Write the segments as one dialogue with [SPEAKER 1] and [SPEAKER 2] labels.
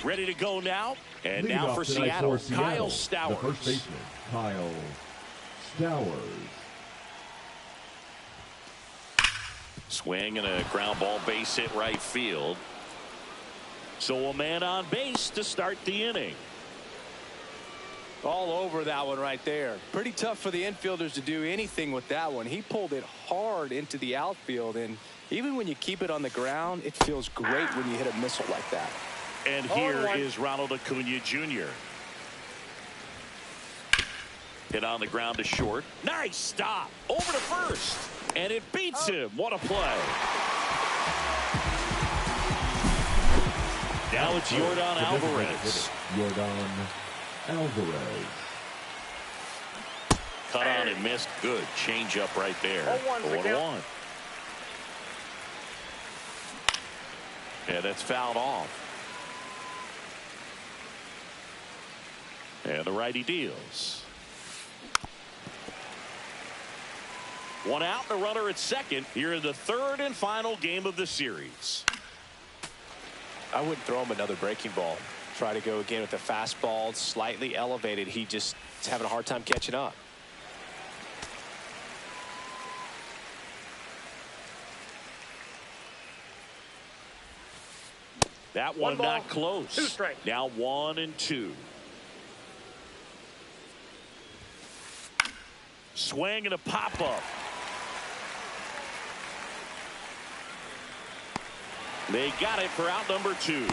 [SPEAKER 1] ready to go now. And
[SPEAKER 2] Leading
[SPEAKER 1] now
[SPEAKER 2] off
[SPEAKER 1] for
[SPEAKER 2] tonight
[SPEAKER 1] Seattle,
[SPEAKER 2] for
[SPEAKER 1] Kyle
[SPEAKER 2] the
[SPEAKER 1] Stowers.
[SPEAKER 2] first baseman, Kyle Stowers.
[SPEAKER 1] Swing and a ground ball base hit right field. So a man on base to start the inning.
[SPEAKER 3] All over that one right there. Pretty tough for the infielders to do anything with that one. He pulled it hard into the outfield, and even when you keep it on the ground, it feels great when you hit a missile like that.
[SPEAKER 1] And here is Ronald Acuna Jr. Hit on the ground to short. Nice stop. Over to first. And it beats him. What a play. Now it's Yordan Alvarez.
[SPEAKER 2] Yordan Alvarez.
[SPEAKER 1] Cut on and missed. Good change up right there. 0-1. Yeah, that's fouled off. And the righty deals. One out, the runner at second here in the third and final game of the series.
[SPEAKER 3] I wouldn't throw him another breaking ball. Try to go again with the fastball, slightly elevated. He just is having a hard time catching up.
[SPEAKER 1] That one not close.
[SPEAKER 4] 2 strikes.
[SPEAKER 1] Now 1-2. Swing and a pop up. They got it for out number 2.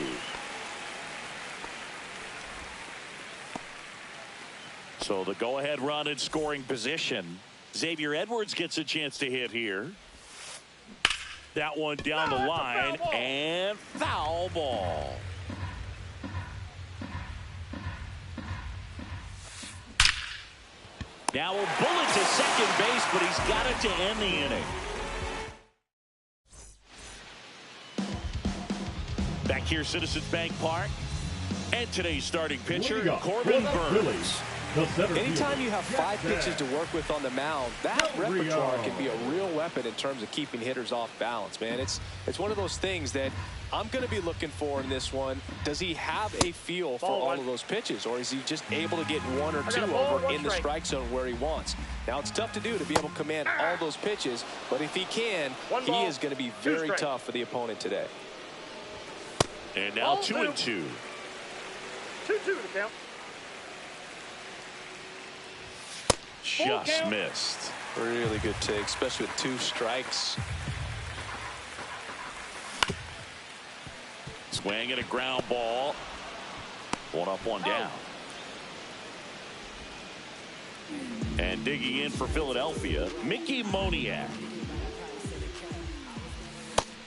[SPEAKER 1] So the go-ahead run in scoring position. Xavier Edwards gets a chance to hit here. That one down the line and foul ball. Now a bullet to second base, but he's got it to end the inning. Back here, Citizens Bank Park. And today's starting pitcher, Corbin Burns.
[SPEAKER 3] Anytime you have 5 pitches to work with on the mound, that repertoire can be a real weapon in terms of keeping hitters off balance, man. It's one of those things that I'm going to be looking for in this one. Does he have a feel for all of those pitches, or is he just able to get 1 or 2 over in the strike zone where he wants? Now, it's tough to do to be able to command all those pitches, but if he can, he is going to be very tough for the opponent today.
[SPEAKER 1] And now 2-2.
[SPEAKER 4] 2-2 to count.
[SPEAKER 1] Just missed.
[SPEAKER 3] Really good take, especially with 2 strikes.
[SPEAKER 1] Swing and a ground ball. 1 up, 1 down. And digging in for Philadelphia, Mickey Moniak.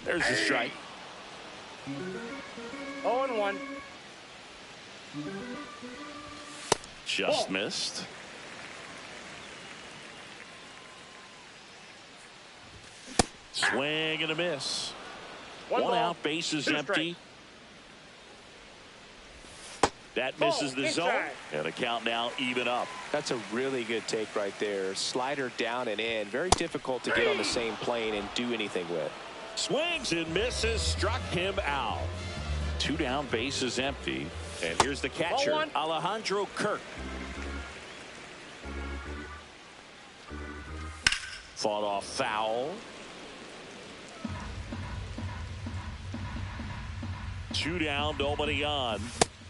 [SPEAKER 1] There's the strike.
[SPEAKER 4] 0-1.
[SPEAKER 1] Just missed. Swing and a miss. 1 out, base is empty. That misses the zone. And the count now even up.
[SPEAKER 3] That's a really good take right there. Slider down and in. Very difficult to get on the same plane and do anything with.
[SPEAKER 1] Swings and misses. Struck him out. 2 down, base is empty. And here's the catcher, Alejandro Kirk. Fought off foul. 2 down, nobody on.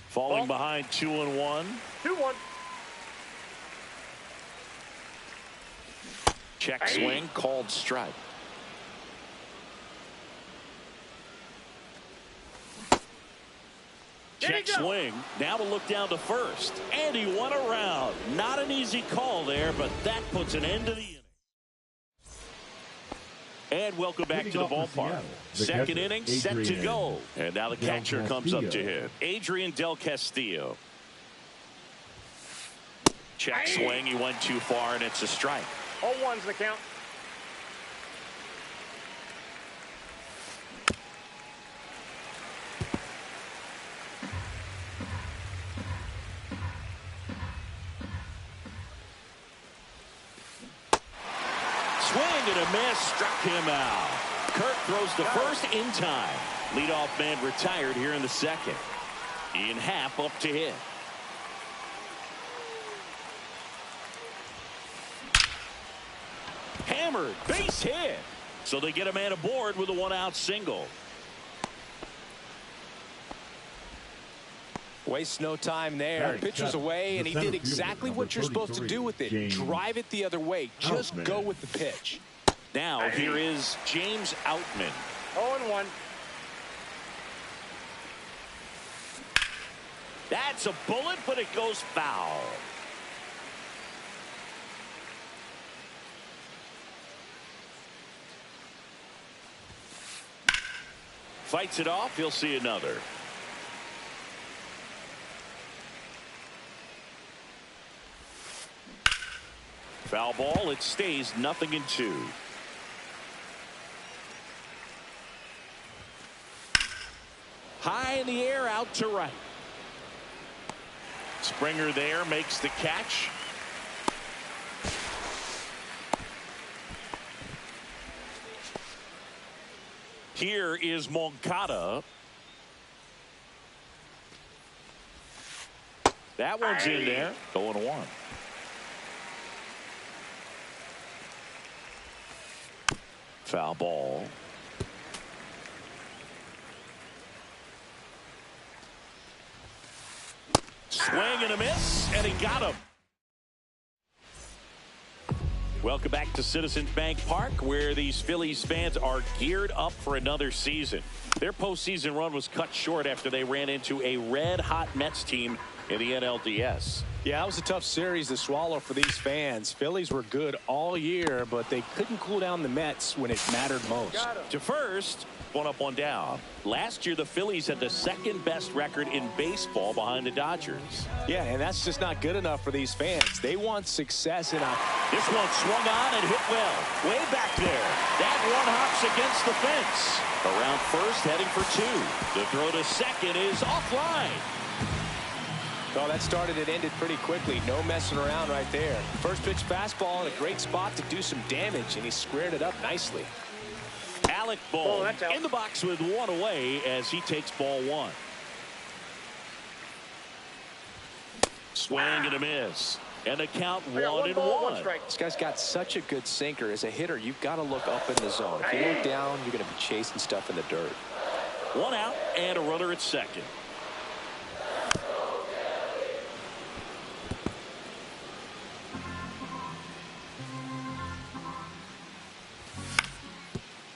[SPEAKER 1] Falling behind 2-1.
[SPEAKER 4] 2-1.
[SPEAKER 1] Check swing, called strike. Check swing. Now we'll look down to first. And he won around. Not an easy call there, but that puts an end to the inning. And welcome back to the ballpark. Second inning set to go. And now the catcher comes up to hit. Adrian Del Castillo. Check swing. He went too far, and it's a strike.
[SPEAKER 4] 0-1's the count.
[SPEAKER 1] Swing and a miss, struck him out. Kirk throws to first in time. Leadoff man retired here in the second. In half up to hit. Hammered, base hit. So they get a man aboard with a one-out single.
[SPEAKER 3] Wastes no time there. Pitcher's away, and he did exactly what you're supposed to do with it. Drive it the other way. Just go with the pitch.
[SPEAKER 1] Now here is James Outman.
[SPEAKER 4] 0-1.
[SPEAKER 1] That's a bullet, but it goes foul. Fights it off. He'll see another. Foul ball. It stays 0-2. High in the air, out to right. Springer there makes the catch. Here is Moncada. That one's in there. 0-1. Foul ball. Swing and a miss, and he got him. Welcome back to Citizens Bank Park, where these Phillies fans are geared up for another season. Their postseason run was cut short after they ran into a red-hot Mets team in the NLDS.
[SPEAKER 3] Yeah, it was a tough series to swallow for these fans. Phillies were good all year, but they couldn't cool down the Mets when it mattered most.
[SPEAKER 1] To first, one up, one down. Last year, the Phillies had the second best record in baseball behind the Dodgers.
[SPEAKER 3] Yeah, and that's just not good enough for these fans. They want success in a...
[SPEAKER 1] This one swung on and hit well. Way back there. That one hops against the fence. Around first, heading for two. The throw to second is offline.
[SPEAKER 3] Oh, that started and ended pretty quickly. No messing around right there. First pitch fastball in a great spot to do some damage, and he squared it up nicely.
[SPEAKER 1] Alec Bohm in the box with one away as he takes ball one. Swing and a miss. And the count 1-1.
[SPEAKER 3] This guy's got such a good sinker. As a hitter, you've got to look up in the zone. If you look down, you're going to be chasing stuff in the dirt.
[SPEAKER 1] One out and a runner at second.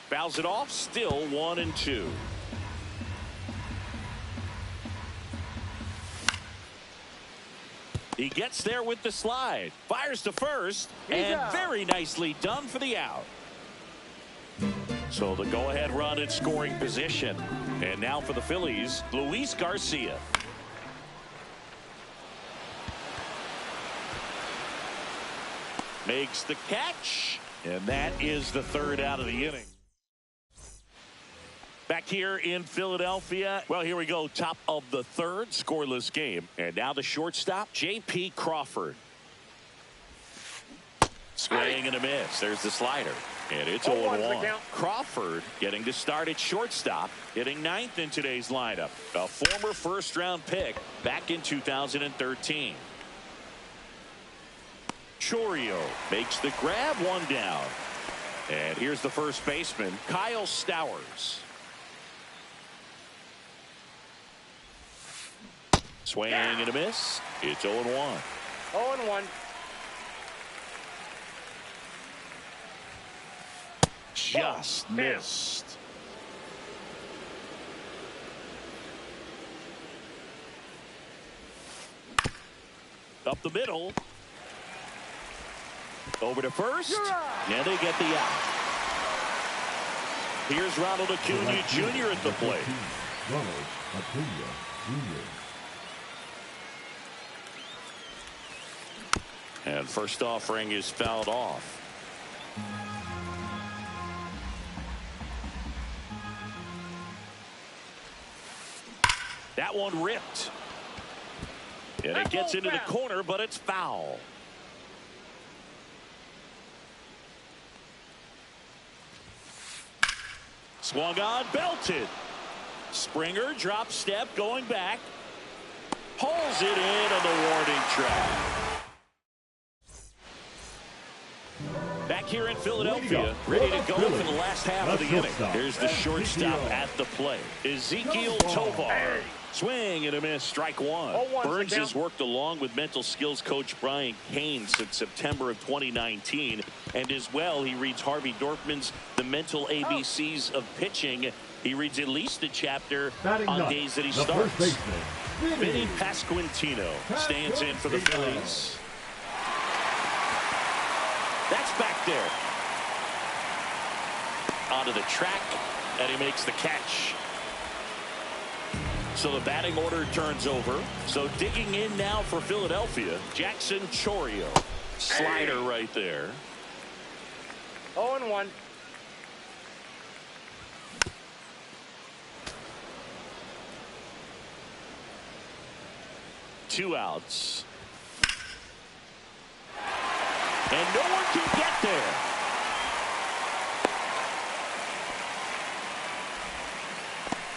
[SPEAKER 1] Fouls it off, still 1-2. He gets there with the slide. Fires to first, and very nicely done for the out. So the go-ahead run in scoring position. And now for the Phillies, Luis Garcia. Makes the catch, and that is the third out of the inning. Back here in Philadelphia. Well, here we go. Top of the third, scoreless game. And now the shortstop, J.P. Crawford. Swing and a miss. There's the slider. And it's 0-1. Crawford getting to start at shortstop, hitting ninth in today's lineup. A former first-round pick back in 2013. Chorio makes the grab, one down. And here's the first baseman, Kyle Stowers. Swing and a miss. It's 0-1.
[SPEAKER 4] 0-1.
[SPEAKER 1] Just missed. Up the middle. Over to first. And they get the out. Here's Ronald Acuna Jr. at the plate.
[SPEAKER 2] Ronald Acuna Jr.
[SPEAKER 1] And first offering is fouled off. That one ripped. And it gets into the corner, but it's foul. Swung on, belted. Springer drop step going back. Pulls it in on the warning track. Back here in Philadelphia, ready to go for the last half of the inning. Here's the shortstop at the plate, Ezekiel Tovar. Swing and a miss, strike one. Burns has worked along with mental skills coach Brian Kane since September of 2019. And as well, he reads Harvey Dorfman's The Mental ABCs of Pitching. He reads at least a chapter on days that he starts. Vinny Pasquantino stands in for the Phillies. That's back there. Onto the track, and he makes the catch. So the batting order turns over. So digging in now for Philadelphia, Jackson Chourio. Slider right there.
[SPEAKER 4] 0-1.
[SPEAKER 1] Two outs. And no one can get there.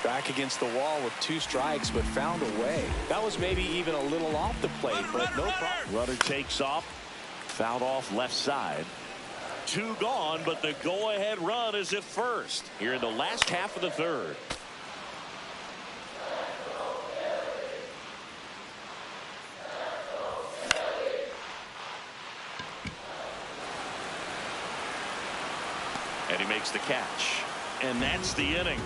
[SPEAKER 3] Back against the wall with 2 strikes, but found a way. That was maybe even a little off the plate, but no problem.
[SPEAKER 1] Runner takes off. Fouled off left side. 2 gone, but the go-ahead run is at first here in the last half of the third. And he makes the catch. And that's the inning.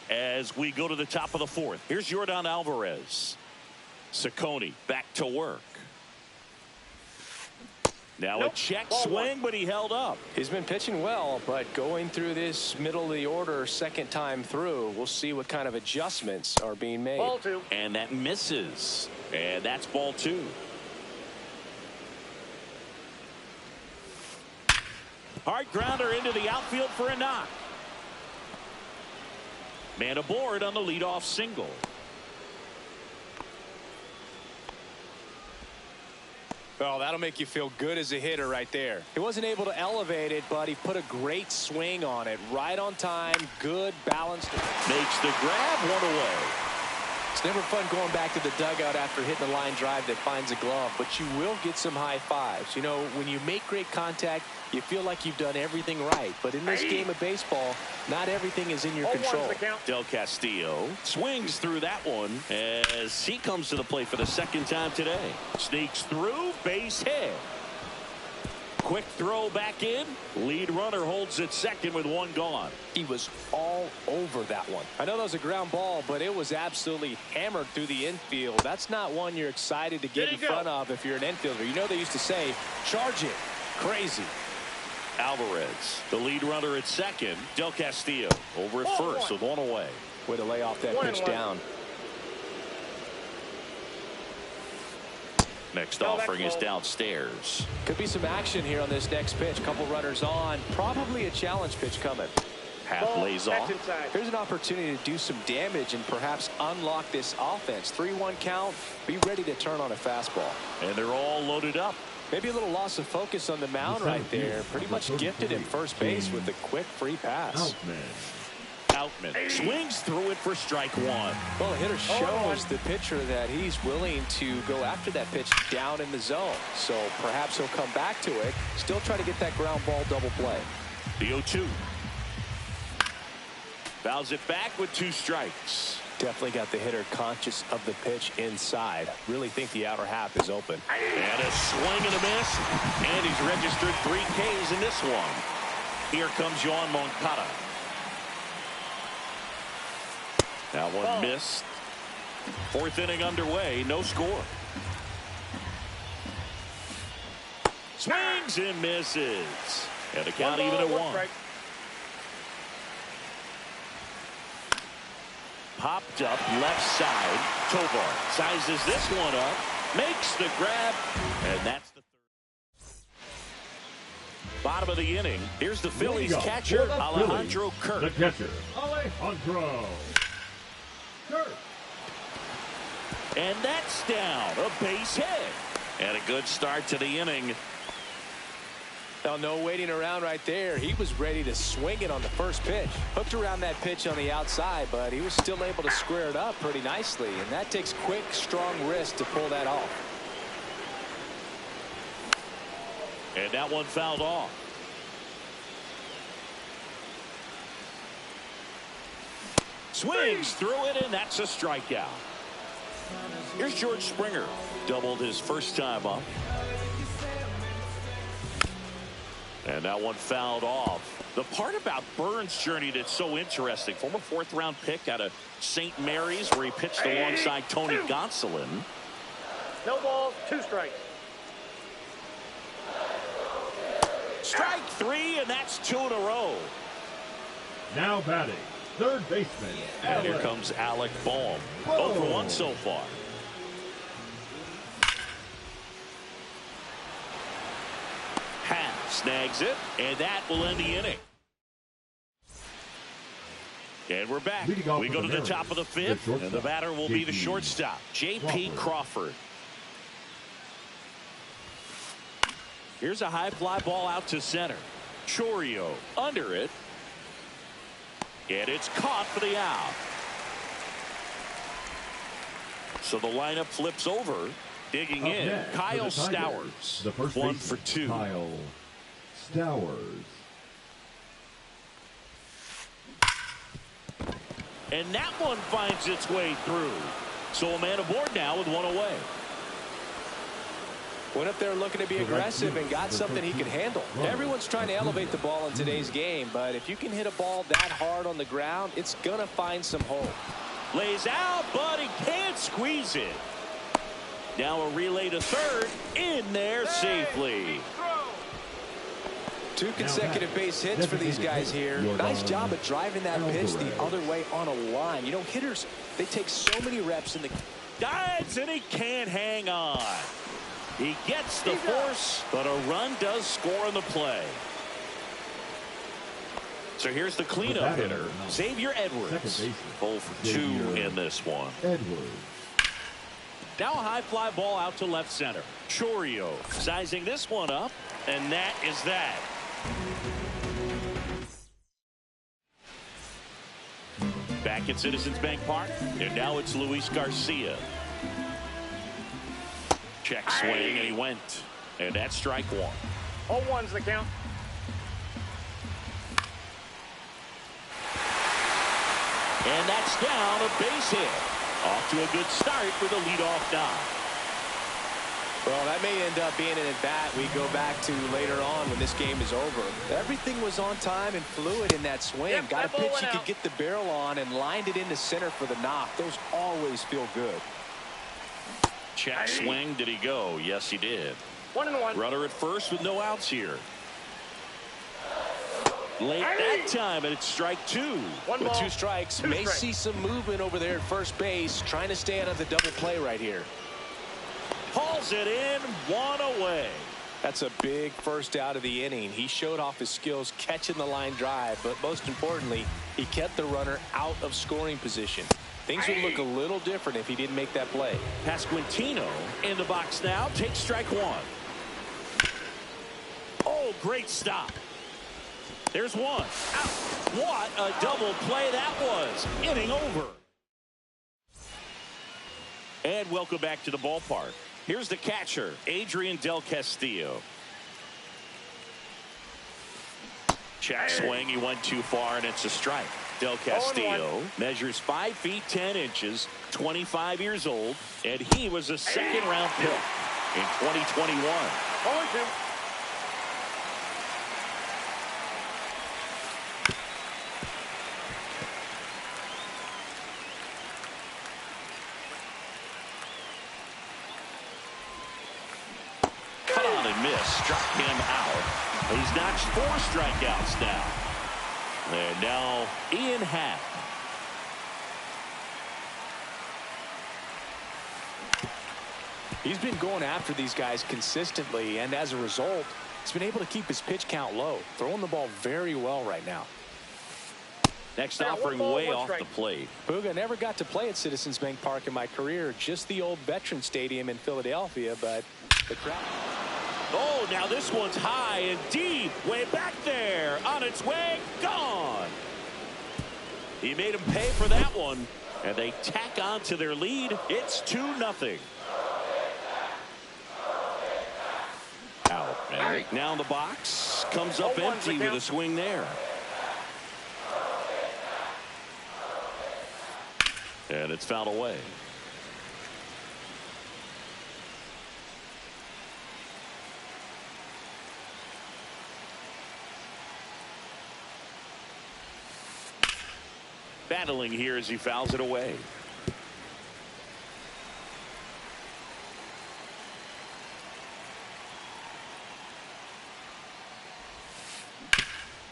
[SPEAKER 1] As we go to the top of the fourth, here's Yordan Alvarez. Ciccone back to work. Now a check swing, but he held up.
[SPEAKER 3] He's been pitching well, but going through this middle of the order second time through, we'll see what kind of adjustments are being made.
[SPEAKER 4] Ball 2.
[SPEAKER 1] And that misses. And that's ball 2. Hard grounder into the outfield for a knock. Man aboard on the leadoff single.
[SPEAKER 3] Oh, that'll make you feel good as a hitter right there. He wasn't able to elevate it, but he put a great swing on it. Right on time, good, balanced.
[SPEAKER 1] Makes the grab, one away.
[SPEAKER 3] It's never fun going back to the dugout after hitting a line drive that finds a glove, but you will get some high fives. You know, when you make great contact, you feel like you've done everything right. But in this game of baseball, not everything is in your control.
[SPEAKER 1] Del Castillo swings through that one as he comes to the plate for the second time today. Sneaks through, base hit. Quick throw back in. Lead runner holds at second with 1 gone.
[SPEAKER 3] He was all over that one. I know that was a ground ball, but it was absolutely hammered through the infield. That's not one you're excited to get in front of if you're an infielder. You know they used to say, charge it. Crazy.
[SPEAKER 1] Alvarez, the lead runner at second. Del Castillo over at first with 1 away.
[SPEAKER 3] Way to lay off that pitch down.
[SPEAKER 1] Next offering is downstairs.
[SPEAKER 3] Could be some action here on this next pitch. Couple runners on. Probably a challenge pitch coming.
[SPEAKER 1] Half lays off.
[SPEAKER 3] Here's an opportunity to do some damage and perhaps unlock this offense. 3-1 count. Be ready to turn on a fastball.
[SPEAKER 1] And they're all loaded up.
[SPEAKER 3] Maybe a little loss of focus on the mound right there. Pretty much gifted at first base with a quick free pass.
[SPEAKER 1] Outman swings through it for strike 1.
[SPEAKER 3] Well, the hitter shows the pitcher that he's willing to go after that pitch down in the zone. So perhaps he'll come back to it. Still try to get that ground ball double play.
[SPEAKER 1] The 0-2. Fouls it back with 2 strikes.
[SPEAKER 3] Definitely got the hitter conscious of the pitch inside. Really think the outer half is open.
[SPEAKER 1] And a swing and a miss. And he's registered 3 Ks in this one. Here comes Yoan Moncada. That one missed. 4th inning underway. No score. Swings and misses. And the count even at 1. Popped up left side. Tovar sizes this one up. Makes the grab. And that's the 3rd. Bottom of the inning. Here's the Phillies catcher, Alejandro Kirk.
[SPEAKER 2] The catcher, Alejandro Kirk.
[SPEAKER 1] And that's down. A base hit. And a good start to the inning.
[SPEAKER 3] Now, no waiting around right there. He was ready to swing it on the first pitch. Hooked around that pitch on the outside, but he was still able to square it up pretty nicely. And that takes quick, strong wrist to pull that off.
[SPEAKER 1] And that one fouled off. Swings through it, and that's a strikeout. Here's George Springer. Doubled his first time up. And that one fouled off. The part about Burns' journey that's so interesting, former fourth-round pick out of St. Mary's, where he pitched alongside Tony Gonsolin.
[SPEAKER 4] No balls, 2 strikes.
[SPEAKER 1] Strike 3, and that's 2 in a row.
[SPEAKER 2] Now batting, third baseman.
[SPEAKER 1] And here comes Alec Bohm. 0 for 1 so far. Snags it, and that will end the inning. And we're back. We go to the top of the 5th, and the batter will be the shortstop, J.P. Crawford. Here's a high fly ball out to center. Chourio under it. And it's caught for the out. So the lineup flips over. Digging in, Kyle Stowers. 1 for 2.
[SPEAKER 2] Kyle Stowers.
[SPEAKER 1] And that one finds its way through. So a man aboard now with 1 away.
[SPEAKER 3] Went up there looking to be aggressive and got something he could handle. Everyone's trying to elevate the ball in today's game, but if you can hit a ball that hard on the ground, it's going to find some hole.
[SPEAKER 1] Lays out, but he can't squeeze it. Now a relay to third, in there safely.
[SPEAKER 3] 2 consecutive base hits for these guys here. Nice job of driving that pitch the other way on a line. You know, hitters, they take so many reps in the...
[SPEAKER 1] Dives, and he can't hang on. He gets the force, but a run does score on the play. So here's the cleanup hitter, Xavier Edwards. 0 for 2 in this one. Now a high fly ball out to left center. Chourio sizing this one up, and that is that. Back at Citizens Bank Park, and now it's Luis Garcia. Check swing, and he went. And that's strike 1.
[SPEAKER 4] 0-1's the count.
[SPEAKER 1] And that's down, a base hit. Off to a good start with a leadoff knock.
[SPEAKER 3] Well, that may end up being an at-bat we go back to later on when this game is over. Everything was on time and fluid in that swing.
[SPEAKER 4] Yep,
[SPEAKER 3] got a pitch you could get the barrel on and lined it into center for the knock. Those always feel good.
[SPEAKER 1] Check swing. Did he go? Yes, he did.
[SPEAKER 4] 1-1.
[SPEAKER 1] Runner at first with no outs here. Late that time, and it's strike 2.
[SPEAKER 3] With 2 strikes, may see some movement over there at first base, trying to stay out of the double play right here.
[SPEAKER 1] Hauls it in, 1 away.
[SPEAKER 3] That's a big first out of the inning. He showed off his skills catching the line drive, but most importantly, he kept the runner out of scoring position. Things would look a little different if he didn't make that play.
[SPEAKER 1] Pasquantino in the box now, takes strike 1. Oh, great stop. There's 1. Out. What a double play that was. Inning over. And welcome back to the ballpark. Here's the catcher, Adrian Del Castillo. Check swing. He went too far, and it's a strike. Del Castillo measures 5 feet 10 inches, 25 years old, and he was a second-round pick in 2021.
[SPEAKER 4] 0-2.
[SPEAKER 1] Struck him out. He's notched 4 strikeouts now. And now Ian Happ.
[SPEAKER 3] He's been going after these guys consistently, and as a result, he's been able to keep his pitch count low, throwing the ball very well right now.
[SPEAKER 1] Next offering way off the plate.
[SPEAKER 3] Booga, never got to play at Citizens Bank Park in my career, just the old Veterans Stadium in Philadelphia, but the crowd.
[SPEAKER 1] Oh, now this one's high and deep. Way back there. On its way. Gone. He made him pay for that one. And they tack on to their lead. It's 2-0. Out. And now in the box. Comes up empty with a swing there. And it's fouled away. Battling here as he fouls it away.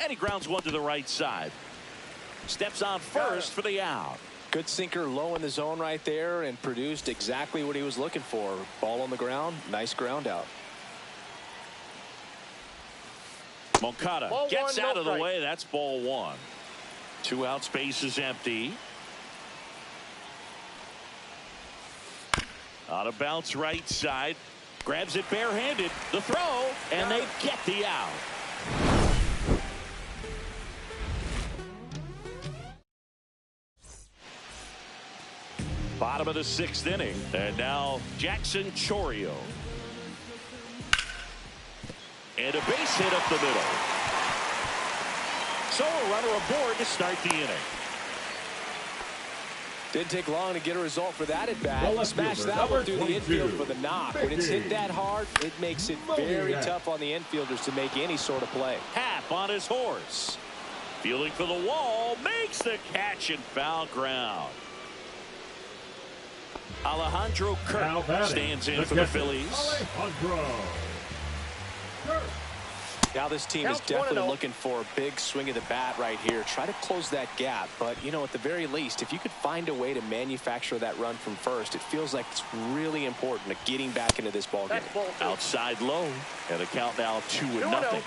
[SPEAKER 1] And he grounds one to the right side. Steps on first for the out.
[SPEAKER 3] Good sinker low in the zone right there and produced exactly what he was looking for. Ball on the ground. Nice ground out.
[SPEAKER 1] Moncada gets out of the way. That's ball one. 2 out, space is empty. On a bounce right side. Grabs it barehanded. The throw. And they get the out. Bottom of the 6th inning. And now Jackson Chourio. And a base hit up the middle. So a runner aboard to start the inning.
[SPEAKER 3] Didn't take long to get a result for that at bat. Smash that one through the infield for the knock. When it's hit that hard, it makes it very tough on the infielders to make any sort of play.
[SPEAKER 1] Hap on his horse. Fielding for the wall. Makes the catch and foul ground. Alejandro Kirk stands in for the Phillies.
[SPEAKER 3] Now this team is definitely looking for a big swing of the bat right here. Try to close that gap. But, you know, at the very least, if you could find a way to manufacture that run from first, it feels like it's really important to getting back into this ball game.
[SPEAKER 1] Outside low. And a count now 2-0.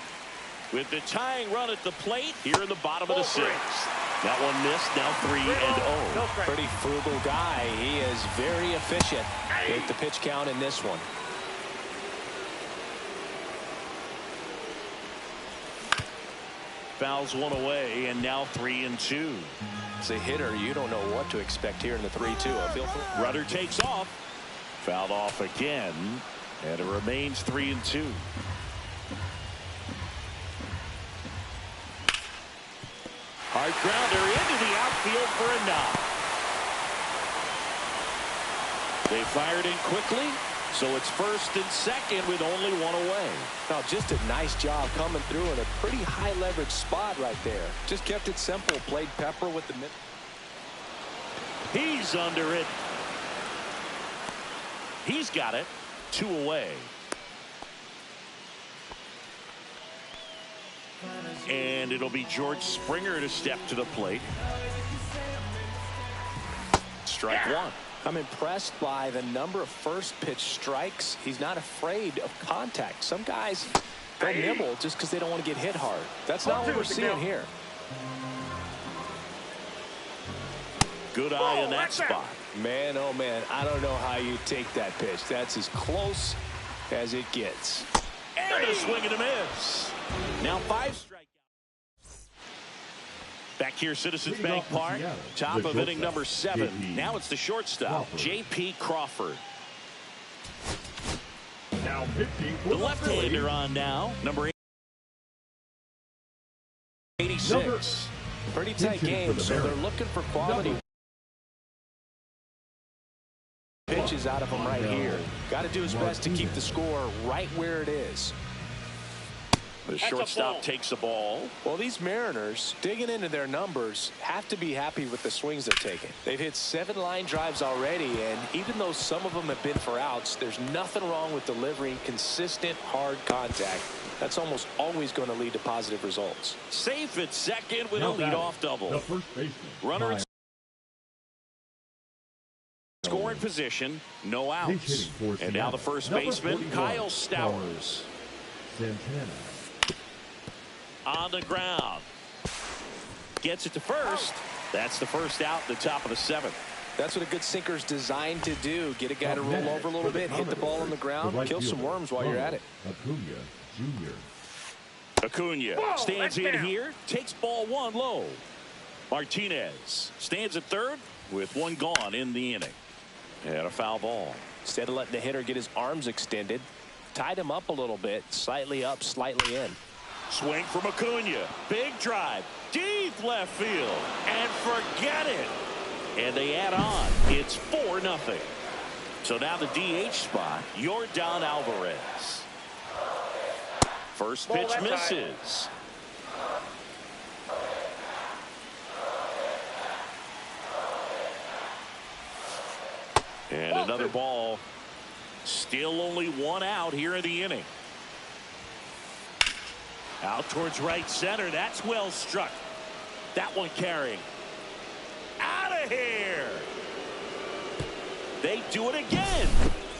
[SPEAKER 1] With the tying run at the plate here in the bottom of the 6th. That one missed. Now 3-0.
[SPEAKER 3] Pretty frugal guy. He is very efficient with the pitch count in this one.
[SPEAKER 1] Fouls one away, and now 3-2.
[SPEAKER 3] As a hitter, you don't know what to expect here in the 3-2.
[SPEAKER 1] Rudder takes off. Fouled off again, and it remains 3-2. Hard grounder into the outfield for a knock. They fired in quickly, so it's first and second with only one away.
[SPEAKER 3] Now, just a nice job coming through in a pretty high leverage spot right there. Just kept it simple. Played pepper with the mid.
[SPEAKER 1] He's under it. He's got it. 2 away. And it'll be George Springer to step to the plate. Strike one.
[SPEAKER 3] I'm impressed by the number of first pitch strikes. He's not afraid of contact. Some guys don't nibble just because they don't want to get hit hard. That's not what we're seeing here.
[SPEAKER 1] Good eye in that spot.
[SPEAKER 3] Man, oh man, I don't know how you take that pitch. That's as close as it gets.
[SPEAKER 1] And a swing and a miss. Now 5 strikeouts. Back here, Citizens Bank Park, top of inning number 7. Now it's the shortstop, J.P. Crawford. The left-hander on now, number 86.
[SPEAKER 3] Pretty tight game, so they're looking for quality pitches out of him right here. Got to do his best to keep the score right where it is.
[SPEAKER 1] The shortstop takes the ball.
[SPEAKER 3] Well, these Mariners, digging into their numbers, have to be happy with the swings they're taking. They've hit 7 line drives already, and even though some of them have been for outs, there's nothing wrong with delivering consistent, hard contact. That's almost always going to lead to positive results.
[SPEAKER 1] Safe at second with a leadoff double. Runner in scoring position, no outs. And now the first baseman, Kyle Stowers. On the ground. Gets it to first. That's the first out at the top of the 7th.
[SPEAKER 3] That's what a good sinker's designed to do. Get a guy to roll over a little bit, hit the ball on the ground, kill some worms while you're at it.
[SPEAKER 1] Acuna stands in here, takes ball one low. Martinez stands at third with one gone in the inning. And a foul ball.
[SPEAKER 3] Instead of letting the hitter get his arms extended, tied him up a little bit, slightly up, slightly in.
[SPEAKER 1] Swing from Acuna. Big drive. Deep left field. And forget it. And they add on. It's 4-0. So now the DH spot, Yordan Alvarez. First pitch misses. And another ball. Still only one out here in the inning. Out towards right center. That's well struck. That one carrying. Out of here. They do it again.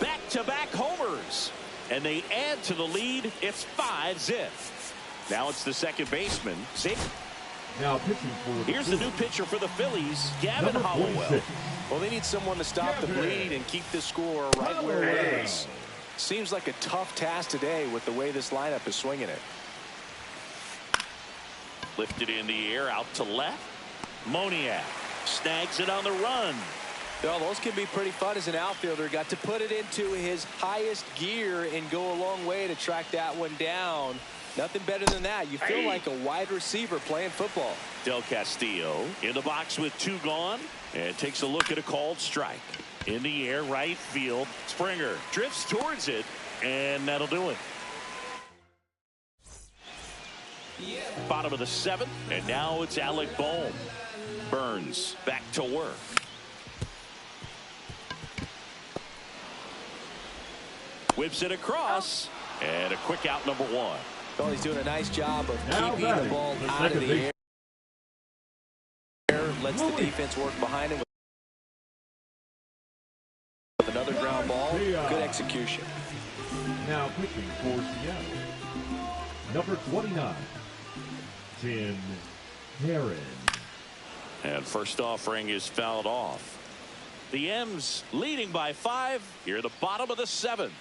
[SPEAKER 1] Back-to-back homers. And they add to the lead. It's 5-0. Now it's the second baseman.
[SPEAKER 2] Now pitching for
[SPEAKER 1] Here's the new pitcher for the Phillies, Gavin Hollowell.
[SPEAKER 3] Well, they need someone to stop the bleed and keep the score right where it is. Seems like a tough task today with the way this lineup is swinging it.
[SPEAKER 1] Lifted in the air out to left. Moniak snags it on the run.
[SPEAKER 3] Well, those can be pretty fun as an outfielder. Got to put it into his highest gear and go a long way to track that one down. Nothing better than that. You feel like a wide receiver playing football.
[SPEAKER 1] Del Castillo in the box with two gone and takes a look at a called strike. In the air, right field. Springer drifts towards it, and that'll do it. Bottom of the seventh, and now it's Alec Bohm. Burns back to work. Whips it across, and a quick out, number one.
[SPEAKER 3] Well, he's doing a nice job of
[SPEAKER 2] Now
[SPEAKER 3] keeping the ball out of the air. Lets the defense work behind him with another ground ball. Good execution.
[SPEAKER 2] Now pitching for Seattle, number 29, Tim Herron.
[SPEAKER 1] And first offering is fouled off. The M's leading by 5 here at the bottom of the seventh.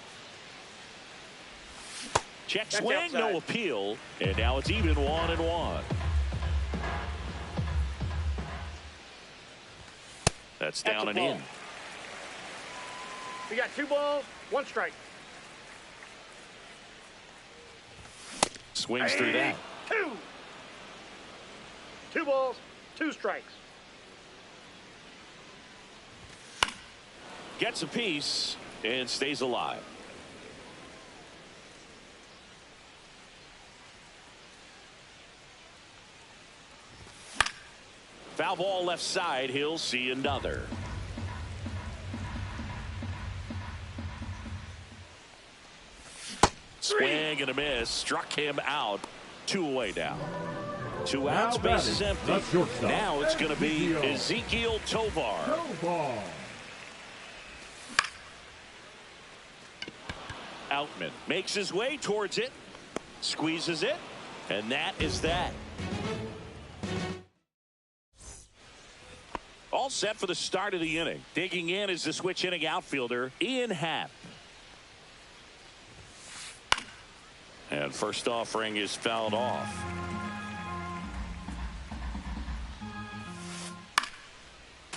[SPEAKER 1] Check swing, no appeal, and now it's even 1-1. That's down and in.
[SPEAKER 4] We got 2 balls, 1 strike.
[SPEAKER 1] Swings through that.
[SPEAKER 4] 2 balls, 2 strikes.
[SPEAKER 1] Gets a piece and stays alive. Foul ball left side. He'll see another. Swing and a miss. Struck him out. 2 away now. 2 outs. Base is empty. Now it's going to be Ezekiel Tovar. Outman makes his way towards it. Squeezes it. And that is that. All set for the start of the inning. Digging in is the switch inning outfielder, Ian Happ. And first offering is fouled off.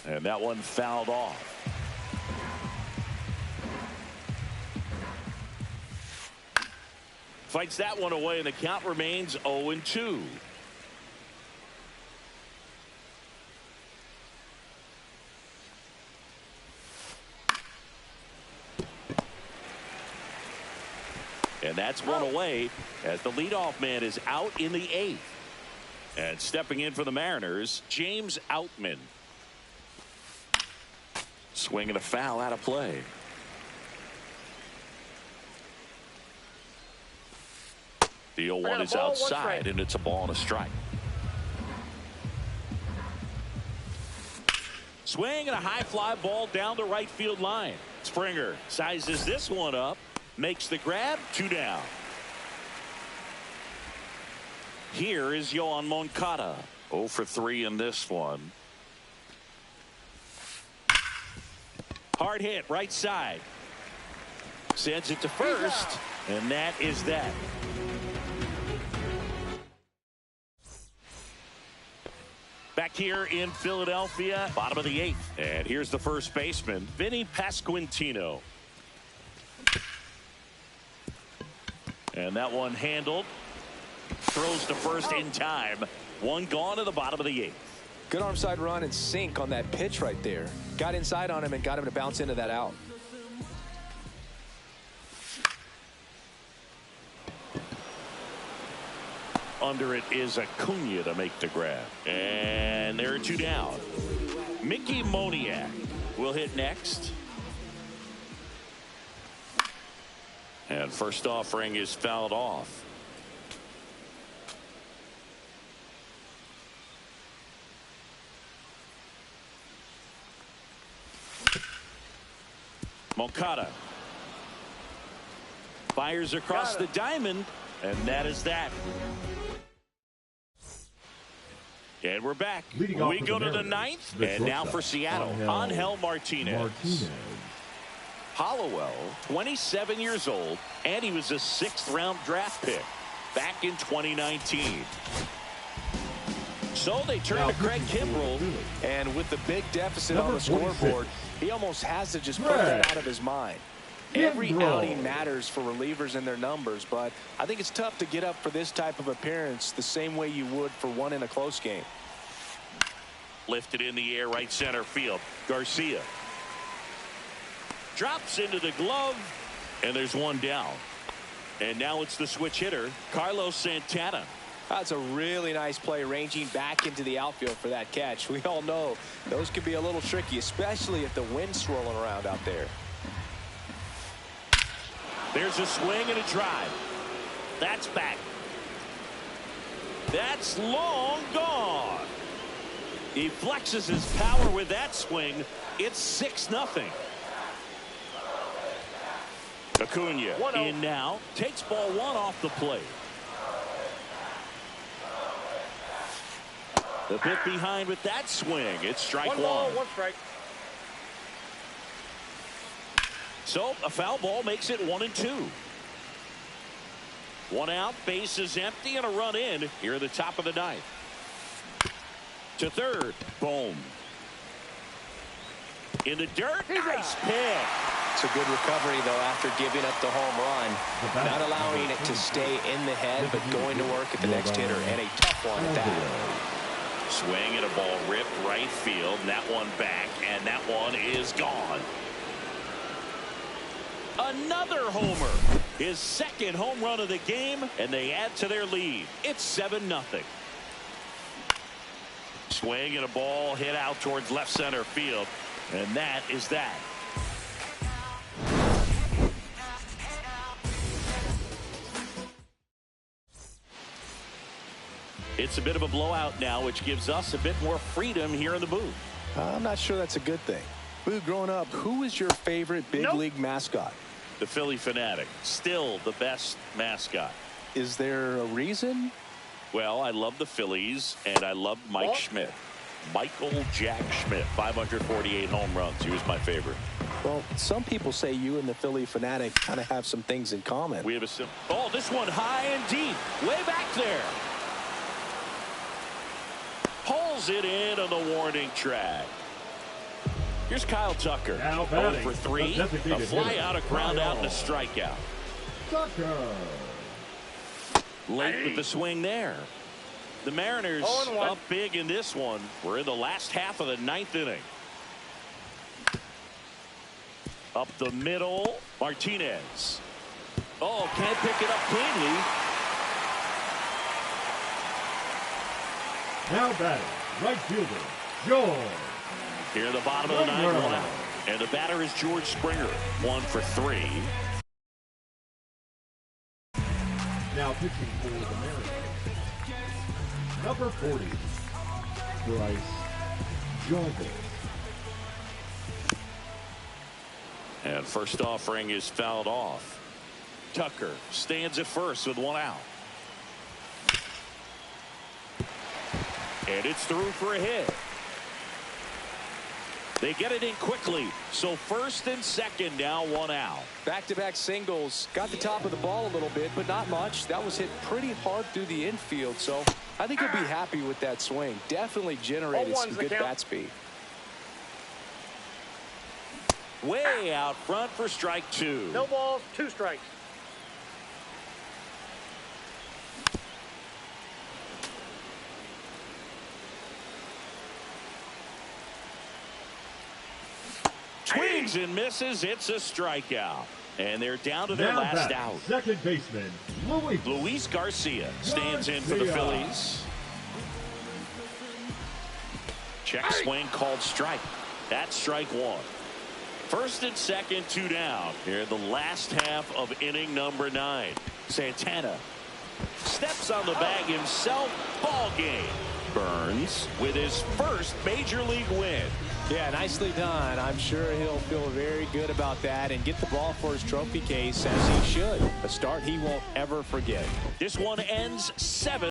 [SPEAKER 1] And that one fouled off. Fights that one away, and the count remains 0-2. And that's one away as the leadoff man is out in the 8th. And stepping in for the Mariners, James Outman. Swinging a foul out of play. The 0-1 is outside, and it's a ball and a strike. Swing and a high fly ball down the right field line. Springer sizes this one up. Makes the grab. 2 down. Here is Yoan Moncada. 0 for 3 in this one. Hard hit, right side. Sends it to first, and that is that. Back here in Philadelphia, bottom of the 8th. And here's the first baseman, Vinny Pasquantino. And that one handled. Throws to first in time. One gone to the bottom of the 8th.
[SPEAKER 3] Good arm side run and sink on that pitch right there. Got inside on him and got him to bounce into that out.
[SPEAKER 1] Under it is Acuna to make the grab. And there are 2 down. Mickey Moniak will hit next. And first offering is fouled off. Moncada fires across the diamond, and that is that. And we're back. We go to the 9th, and now for Seattle, Angel Martinez. Hollowell, 27 years old, and he was a 6th-round draft pick back in 2019. So they turn to Craig Kimbrell,
[SPEAKER 3] and with the big deficit on the scoreboard, he almost has to just put that out of his mind. Every outing matters for relievers and their numbers, but I think it's tough to get up for this type of appearance the same way you would for one in a close game.
[SPEAKER 1] Lifted in the air, right center field. Garcia drops into the glove, and there's 1 down. And now it's the switch hitter, Carlos Santana.
[SPEAKER 3] That's a really nice play, ranging back into the outfield for that catch. We all know those can be a little tricky, especially if the wind's swirling around out there.
[SPEAKER 1] There's a swing and a drive. That's back. That's long gone. He flexes his power with that swing. It's 6-0. Acuna in now. Takes ball 1 off the plate. The bit behind with that swing. It's strike 1.
[SPEAKER 4] 1 ball, 1 strike.
[SPEAKER 1] So a foul ball makes it 1-2. 1 out, base is empty, and a run in here at the top of the 9th. To third, boom. In the dirt, nice pick.
[SPEAKER 3] It's a good recovery, though, after giving up the home run. Not allowing it to stay in the head, but going to work at the next hitter, and a tough one at that.
[SPEAKER 1] Swing and a ball ripped right field, and that one back, and that one is gone. Another homer. His 2nd home run of the game, and they add to their lead. It's 7-0. Swing and a ball hit out towards left center field, and that is that. It's a bit of a blowout now, which gives us a bit more freedom here in the booth.
[SPEAKER 3] I'm not sure that's a good thing. Boo, growing up, who was your favorite big league mascot?
[SPEAKER 1] The Philly Fanatic. Still the best mascot.
[SPEAKER 3] Is there a reason?
[SPEAKER 1] Well, I love the Phillies, and I love Mike Schmidt. Michael Jack Schmidt, 548 home runs. He was my favorite.
[SPEAKER 3] Well, some people say you and the Philly Fanatic kind of have some things in common.
[SPEAKER 1] We have a oh, this one high and deep, way back there. Pulls it in on the warning track. Here's Kyle Tucker. 0 for 3. A fly out, a ground out, and a strikeout.
[SPEAKER 2] Tucker.
[SPEAKER 1] Late with the swing there. The Mariners up big in this one. We're in the last half of the 9th inning. Up the middle, Martinez. Oh, can't pick it up cleanly.
[SPEAKER 2] Now batting, right fielder, George.
[SPEAKER 1] Here at the bottom of the 9th, 1 out. And the batter is George Springer, 1 for 3.
[SPEAKER 2] Now pitching for the Mariners, number 40, Bryce Jarvis.
[SPEAKER 1] And first offering is fouled off. Tucker stands at first with 1 out. And it's through for a hit. They get it in quickly. So first and second, now one out.
[SPEAKER 3] Back-to-back singles. Got the top of the ball a little bit, but not much. That was hit pretty hard through the infield, so I think he'll be happy with that swing. Definitely generated some good bat speed.
[SPEAKER 1] Way out front for strike two.
[SPEAKER 4] No balls, 2 strikes.
[SPEAKER 1] Swings and misses. It's a strikeout. And they're down to their last out.
[SPEAKER 2] Second baseman,
[SPEAKER 1] Luis Garcia stands in for the Phillies. Check swing called strike. That's strike one. First and second, 2 down. Here in the last half of inning number 9. Santana steps on the bag himself. Ball game. Burns with his first major league win.
[SPEAKER 3] Yeah, nicely done. I'm sure he'll feel very good about that and get the ball for his trophy case, as he should. A start he won't ever forget.
[SPEAKER 1] This one ends 7.